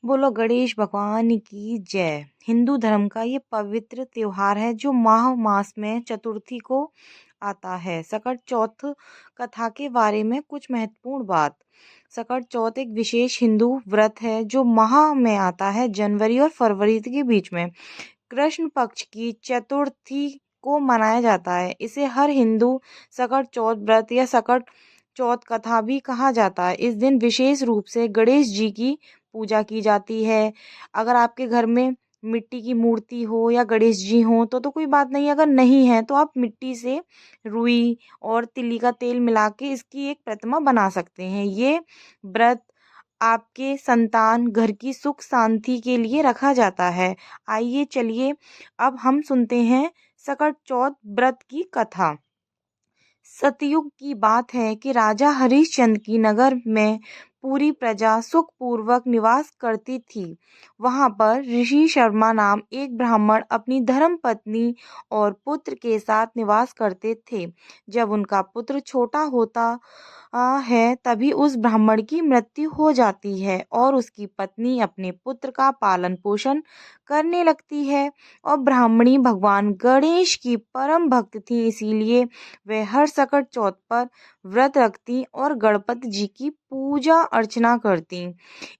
बोलो गणेश भगवान की जय। हिंदू धर्म का ये पवित्र त्योहार है जो माह मास में चतुर्थी को आता है। सकट चौथ कथा के बारे में कुछ महत्वपूर्ण बात। सकट चौथ एक विशेष हिंदू व्रत है जो माह में आता है, जनवरी और फरवरी के बीच में। कृष्ण पक्ष की चतुर्थी को मनाया जाता है। इसे हर हिंदू सकट चौथ व्रत या सकट चौथ कथा भी कहा जाता है। इस दिन विशेष रूप से गणेश जी की पूजा की जाती है। अगर आपके घर में मिट्टी की मूर्ति हो या गणेश जी हो तो कोई बात नहीं, अगर नहीं है तो आप मिट्टी से रुई और तिली का तेल मिला के इसकी एक प्रतिमा बना सकते हैं। ये व्रत आपके संतान घर की सुख शांति के लिए रखा जाता है। आइए चलिए अब हम सुनते हैं सकट चौथ व्रत की कथा। सतयुग की बात है कि राजा हरिश्चंद्र की नगर में पूरी प्रजा सुखपूर्वक निवास करती थी। वहां पर ऋषि शर्मा नाम एक ब्राह्मण अपनी धर्म पत्नी और पुत्र के साथ निवास करते थे। जब उनका पुत्र छोटा होता है तभी उस ब्राह्मण की मृत्यु हो जाती है और उसकी पत्नी अपने पुत्र का पालन पोषण करने लगती है। और ब्राह्मणी भगवान गणेश की परम भक्त थी, इसीलिए वे हर सकट चौथ पर व्रत रखती और गणपति जी की पूजा अर्चना करती।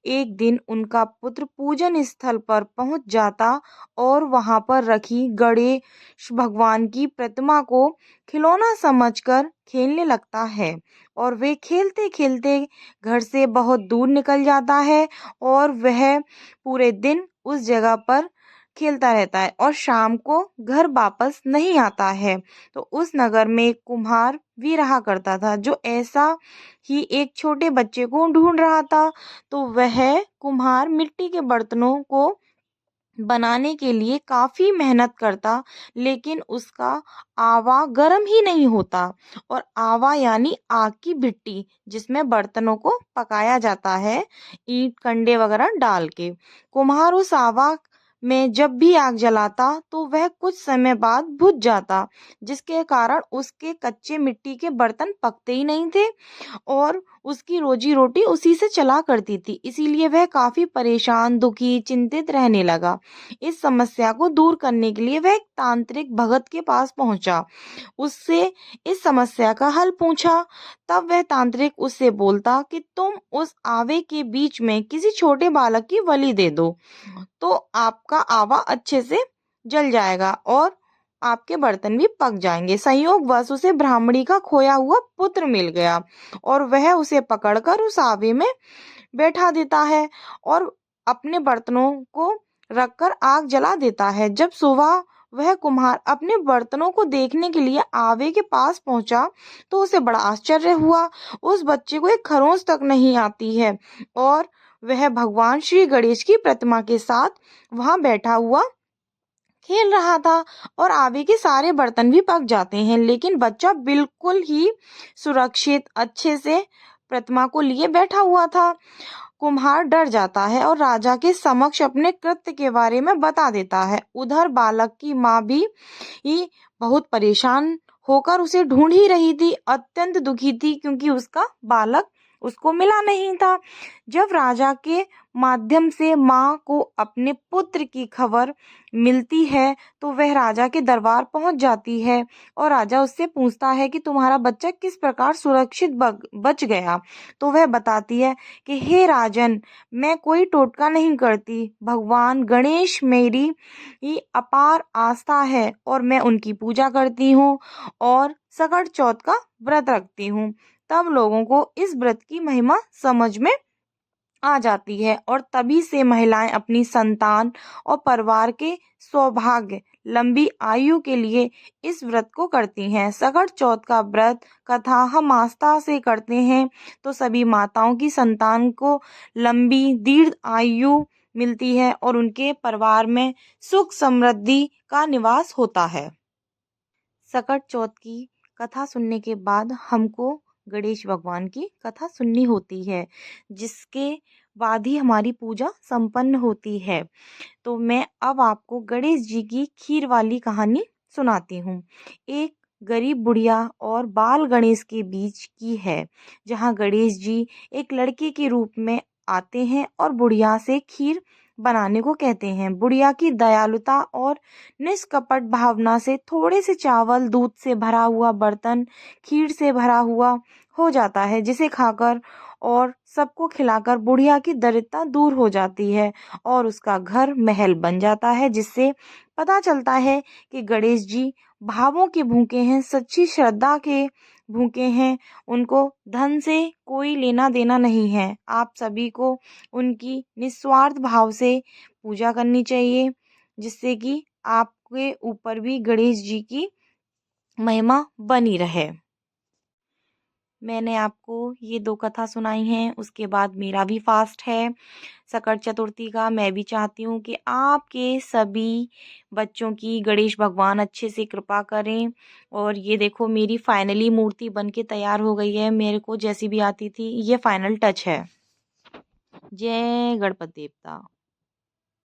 एक दिन उनका पुत्र पूजन स्थल पर पहुंच जाता और वहां पर रखी गणेश भगवान की प्रतिमा को खिलौना समझकर खेलने लगता है और वे खेलते खेलते घर से बहुत दूर निकल जाता है और वह पूरे दिन उस जगह पर खेलता रहता है और शाम को घर वापस नहीं आता है। तो उस नगर में एक कुम्हार भी रहा करता था जो ऐसा ही एक छोटे बच्चे को ढूंढ रहा था। तो वह कुम्हार मिट्टी के बर्तनों को बनाने के लिए काफी मेहनत करता, लेकिन उसका आवा गर्म ही नहीं होता। और आवा यानी आग की भट्टी जिसमें बर्तनों को पकाया जाता है ईंट कंडे वगैरह डाल के। कुम्हार उस आवा में जब भी आग जलाता तो वह कुछ समय बाद बुझ जाता, जिसके कारण उसके कच्चे मिट्टी के बर्तन पकते ही नहीं थे और उसकी रोजी रोटी उसी से चला करती थी। इसीलिए वह काफी परेशान, दुखी, चिंतित रहने लगा। इस समस्या को दूर करने के लिए वह एक तांत्रिक भगत के पास पहुंचा, उससे इस समस्या का हल पूछा। तब वह तांत्रिक उससे बोलता कि तुम उस आवे के बीच में किसी छोटे बालक की बलि दे दो तो आपका आवा अच्छे से जल जाएगा और आपके बर्तन भी पक जाएंगे। संयोगवश उसे ब्राह्मणी का खोया हुआ पुत्र मिल गया और वह उसे पकड़कर उस आवे में बैठा देता है और अपने बर्तनों को रखकर आग जला देता है। जब सुबह वह कुम्हार अपने बर्तनों को देखने के लिए आवे के पास पहुंचा तो उसे बड़ा आश्चर्य हुआ। उस बच्चे को एक खरोंच तक नहीं आती है और वह भगवान श्री गणेश की प्रतिमा के साथ वहां बैठा हुआ खेल रहा था और आवे के सारे बर्तन भी पक जाते हैं, लेकिन बच्चा बिल्कुल ही सुरक्षित अच्छे से प्रतिमा को लिए बैठा हुआ था। कुम्हार डर जाता है और राजा के समक्ष अपने कृत्य के बारे में बता देता है। उधर बालक की माँ भी बहुत परेशान होकर उसे ढूंढ ही रही थी, अत्यंत दुखी थी क्योंकि उसका बालक उसको मिला नहीं था। जब राजा के माध्यम से माँ को अपने पुत्र की खबर मिलती है तो वह राजा के दरबार पहुंच जाती है और राजा उससे पूछता है कि तुम्हारा बच्चा किस प्रकार सुरक्षित बच गया। तो वह बताती है कि हे राजन, मैं कोई टोटका नहीं करती, भगवान गणेश मेरी ही अपार आस्था है और मैं उनकी पूजा करती हूँ और सकट चौथ का व्रत रखती हूँ। तब लोगों को इस व्रत की महिमा समझ में आ जाती है और तभी से महिलाएं अपनी संतान और परिवार के सौभाग्य लंबी आयु के लिए इस व्रत को करती हैं। सकट चौथ का व्रत कथा हम आस्था से करते हैं तो सभी माताओं की संतान को लंबी दीर्घ आयु मिलती है और उनके परिवार में सुख समृद्धि का निवास होता है। सकट चौथ की कथा सुनने के बाद हमको गणेश भगवान की कथा सुननी होती है, जिसके बाद ही हमारी पूजा संपन्न होती है। तो मैं अब आपको गणेश जी की खीर वाली कहानी सुनाती हूँ। एक गरीब बुढ़िया और बाल गणेश के बीच की है, जहाँ गणेश जी एक लड़के के रूप में आते हैं और बुढ़िया से खीर बनाने को कहते हैं। बुढ़िया की दयालुता और निष्कपट भावना से थोड़े से चावल, दूध से भरा हुआ बर्तन खीर से भरा हुआ हो जाता है, जिसे खाकर और सबको खिलाकर बुढ़िया की दरिद्रता दूर हो जाती है और उसका घर महल बन जाता है, जिससे पता चलता है कि गणेश जी भावों के भूखे हैं, सच्ची श्रद्धा के भूखे हैं। उनको धन से कोई लेना देना नहीं है। आप सभी को उनकी निस्वार्थ भाव से पूजा करनी चाहिए, जिससे कि आपके ऊपर भी गणेश जी की महिमा बनी रहे। मैंने आपको ये 2 कथा सुनाई हैं, उसके बाद मेरा भी फास्ट है सकट चतुर्थी का। मैं भी चाहती हूँ कि आपके सभी बच्चों की गणेश भगवान अच्छे से कृपा करें। और ये देखो मेरी फाइनली मूर्ति बन के तैयार हो गई है, मेरे को जैसी भी आती थी, ये फाइनल टच है। जय गणपति देवता।